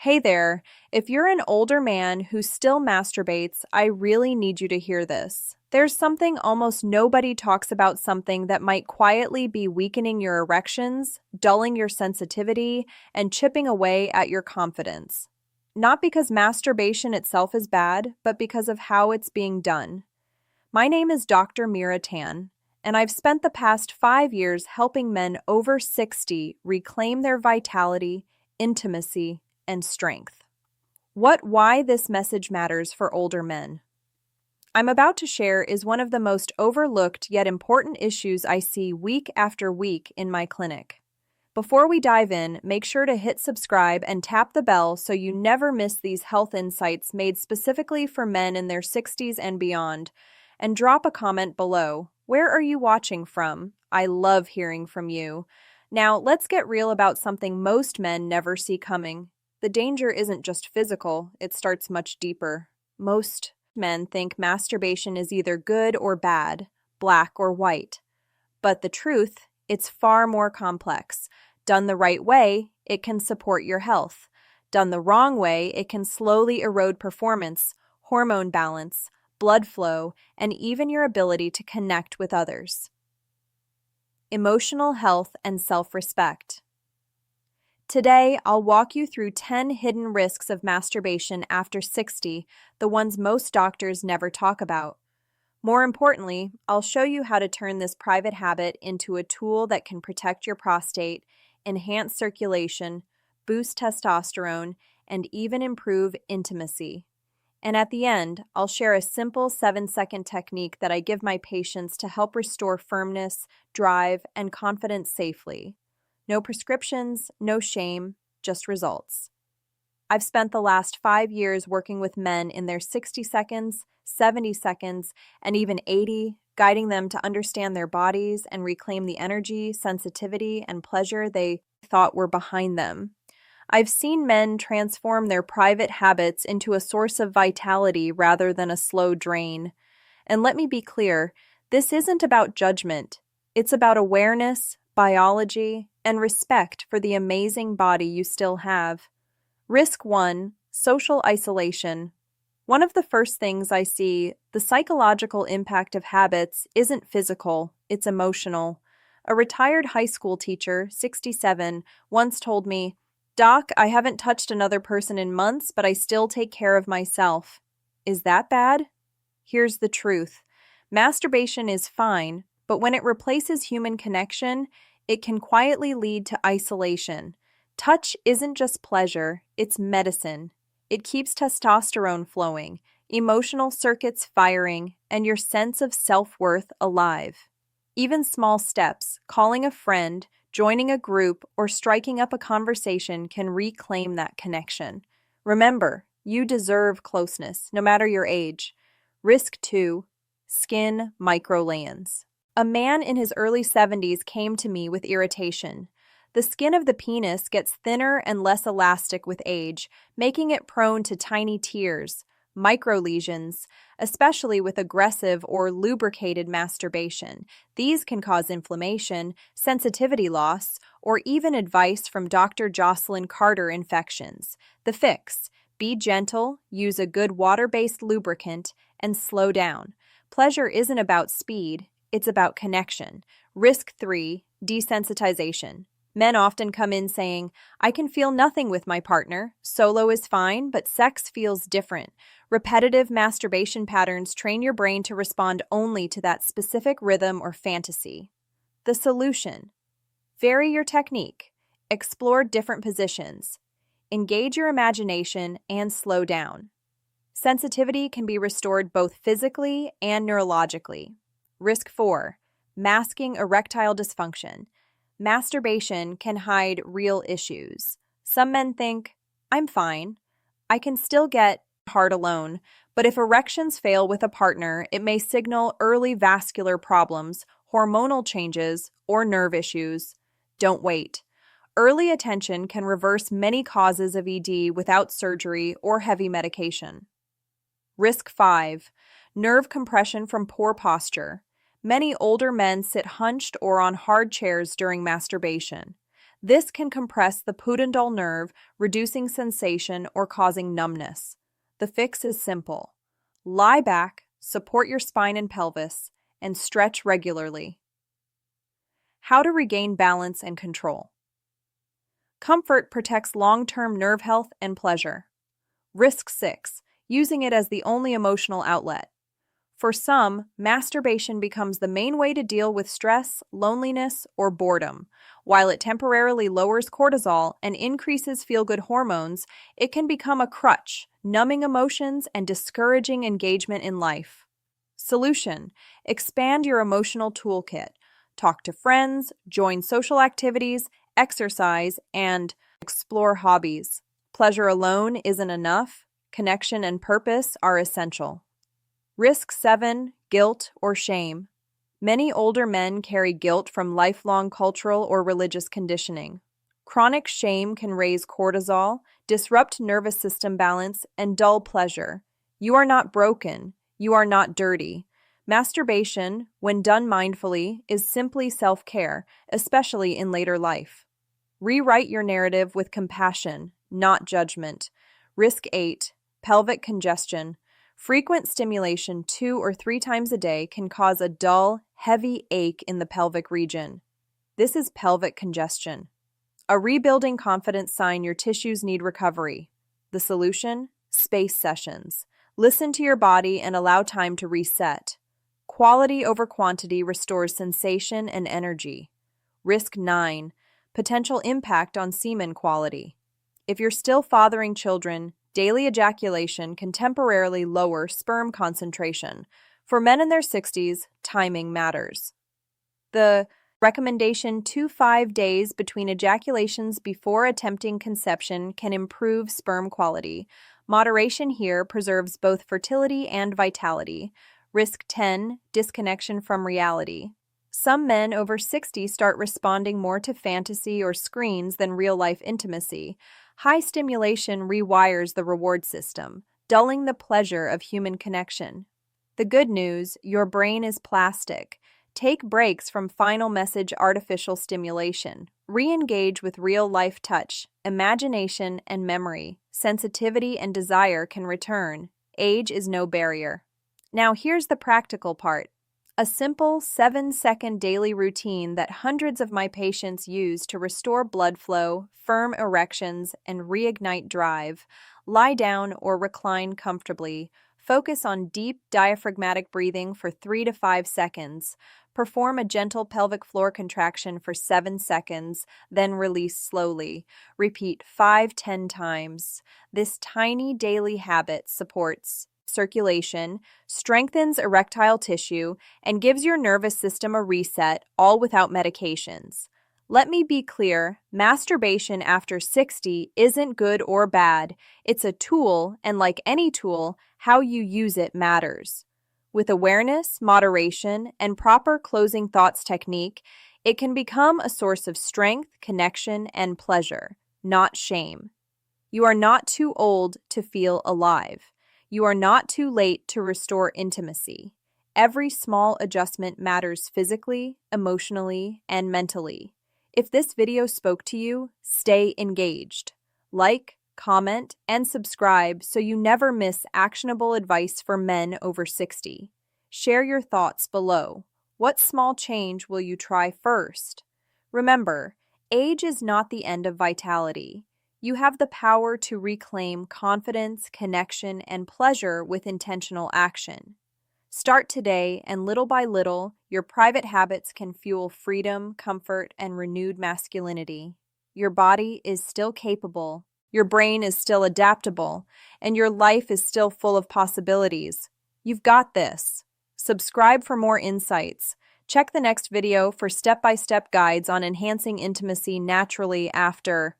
Hey there, if you're an older man who still masturbates, I really need you to hear this. There's something almost nobody talks about, something that might quietly be weakening your erections, dulling your sensitivity, and chipping away at your confidence. Not because masturbation itself is bad, but because of how it's being done. My name is Dr. Mira Tan, and I've spent the past 5 years helping men over 60 reclaim their vitality, intimacy, and strength. Why this message matters for older men. I'm about to share is one of the most overlooked yet important issues I see week after week in my clinic. Before we dive in, make sure to hit subscribe and tap the bell so you never miss these health insights made specifically for men in their 60s and beyond. And drop a comment below. Where are you watching from? I love hearing from you. Now, let's get real about something most men never see coming. The danger isn't just physical, it starts much deeper. Most men think masturbation is either good or bad, black or white. But the truth, it's far more complex. Done the right way, it can support your health. Done the wrong way, it can slowly erode performance, hormone balance, blood flow, and even your ability to connect with others. Emotional health and self-respect. Today, I'll walk you through 10 hidden risks of masturbation after 60, the ones most doctors never talk about. More importantly, I'll show you how to turn this private habit into a tool that can protect your prostate, enhance circulation, boost testosterone, and even improve intimacy. And at the end, I'll share a simple 7-second technique that I give my patients to help restore firmness, drive, and confidence safely. No prescriptions, no shame, just results. I've spent the last 5 years working with men in their 60 seconds, 70 seconds, and even 80, guiding them to understand their bodies and reclaim the energy, sensitivity, and pleasure they thought were behind them. I've seen men transform their private habits into a source of vitality rather than a slow drain. And let me be clear, this isn't about judgment. It's about awareness, biology, and respect for the amazing body you still have. Risk 1, social isolation. One of the first things I see, the psychological impact of habits isn't physical, it's emotional. A retired high school teacher, 67, once told me, "Doc, I haven't touched another person in months, but I still take care of myself." Is that bad? Here's the truth. Masturbation is fine, but when it replaces human connection, it can quietly lead to isolation. Touch isn't just pleasure, it's medicine. It keeps testosterone flowing, emotional circuits firing, and your sense of self-worth alive. Even small steps, calling a friend, joining a group, or striking up a conversation can reclaim that connection. Remember, you deserve closeness, no matter your age. Risk 2, skin microlesions. A man in his early 70s came to me with irritation. The skin of the penis gets thinner and less elastic with age, making it prone to tiny tears, microlesions, especially with aggressive or lubricated masturbation. These can cause inflammation, sensitivity loss, or even advice from Dr. Jocelyn Carter infections. The fix: be gentle, use a good water-based lubricant, and slow down. Pleasure isn't about speed, it's about connection. Risk 3, desensitization. Men often come in saying, "I can feel nothing with my partner. Solo is fine, but sex feels different." Repetitive masturbation patterns train your brain to respond only to that specific rhythm or fantasy. The solution: vary your technique, explore different positions, engage your imagination, and slow down. Sensitivity can be restored both physically and neurologically. Risk 4, masking erectile dysfunction. Masturbation can hide real issues. Some men think, "I'm fine. I can still get hard alone," but if erections fail with a partner, it may signal early vascular problems, hormonal changes, or nerve issues. Don't wait. Early attention can reverse many causes of ED without surgery or heavy medication. Risk 5, nerve compression from poor posture. Many older men sit hunched or on hard chairs during masturbation. This can compress the pudendal nerve, reducing sensation or causing numbness. The fix is simple. Lie back, support your spine and pelvis, and stretch regularly. How to regain balance and control. Comfort protects long-term nerve health and pleasure. Risk 6. Using it as the only emotional outlet. For some, masturbation becomes the main way to deal with stress, loneliness, or boredom. While it temporarily lowers cortisol and increases feel-good hormones, it can become a crutch, numbing emotions and discouraging engagement in life. Solution: expand your emotional toolkit. Talk to friends, join social activities, exercise, and explore hobbies. Pleasure alone isn't enough. Connection and purpose are essential. Risk 7. Guilt or shame. Many older men carry guilt from lifelong cultural or religious conditioning. Chronic shame can raise cortisol, disrupt nervous system balance, and dull pleasure. You are not broken. You are not dirty. Masturbation, when done mindfully, is simply self-care, especially in later life. Rewrite your narrative with compassion, not judgment. Risk 8. Pelvic congestion. Frequent stimulation 2 or 3 times a day can cause a dull, heavy ache in the pelvic region. This is pelvic congestion, a rebuilding confidence sign your tissues need recovery. The solution? Space sessions. Listen to your body and allow time to reset. Quality over quantity restores sensation and energy. Risk 9. Potential impact on semen quality. If you're still fathering children, daily ejaculation can temporarily lower sperm concentration. For men in their 60s, timing matters. The recommendation 2-5 days between ejaculations before attempting conception can improve sperm quality. Moderation here preserves both fertility and vitality. Risk 10. Disconnection from reality. Some men over 60 start responding more to fantasy or screens than real-life intimacy. High stimulation rewires the reward system, dulling the pleasure of human connection. The good news: your brain is plastic. Take breaks from final message artificial stimulation. Re-engage with real-life touch, imagination, and memory. Sensitivity and desire can return. Age is no barrier. Now here's the practical part. A simple 7-second daily routine that hundreds of my patients use to restore blood flow, firm erections, and reignite drive. Lie down or recline comfortably. Focus on deep diaphragmatic breathing for 3 to 5 seconds. Perform a gentle pelvic floor contraction for 7 seconds, then release slowly. Repeat 5-10 times. This tiny daily habit supports circulation, strengthens erectile tissue, and gives your nervous system a reset, all without medications. Let me be clear, masturbation after 60 isn't good or bad. It's a tool, and like any tool, how you use it matters. With awareness, moderation, and proper closing thoughts technique, it can become a source of strength, connection, and pleasure, not shame. You are not too old to feel alive. You are not too late to restore intimacy. Every small adjustment matters physically, emotionally, and mentally. If this video spoke to you, stay engaged. Like, comment, and subscribe so you never miss actionable advice for men over 60. Share your thoughts below. What small change will you try first? Remember, age is not the end of vitality. You have the power to reclaim confidence, connection, and pleasure with intentional action. Start today, and little by little, your private habits can fuel freedom, comfort, and renewed masculinity. Your body is still capable, your brain is still adaptable, and your life is still full of possibilities. You've got this. Subscribe for more insights. Check the next video for step-by-step guides on enhancing intimacy naturally after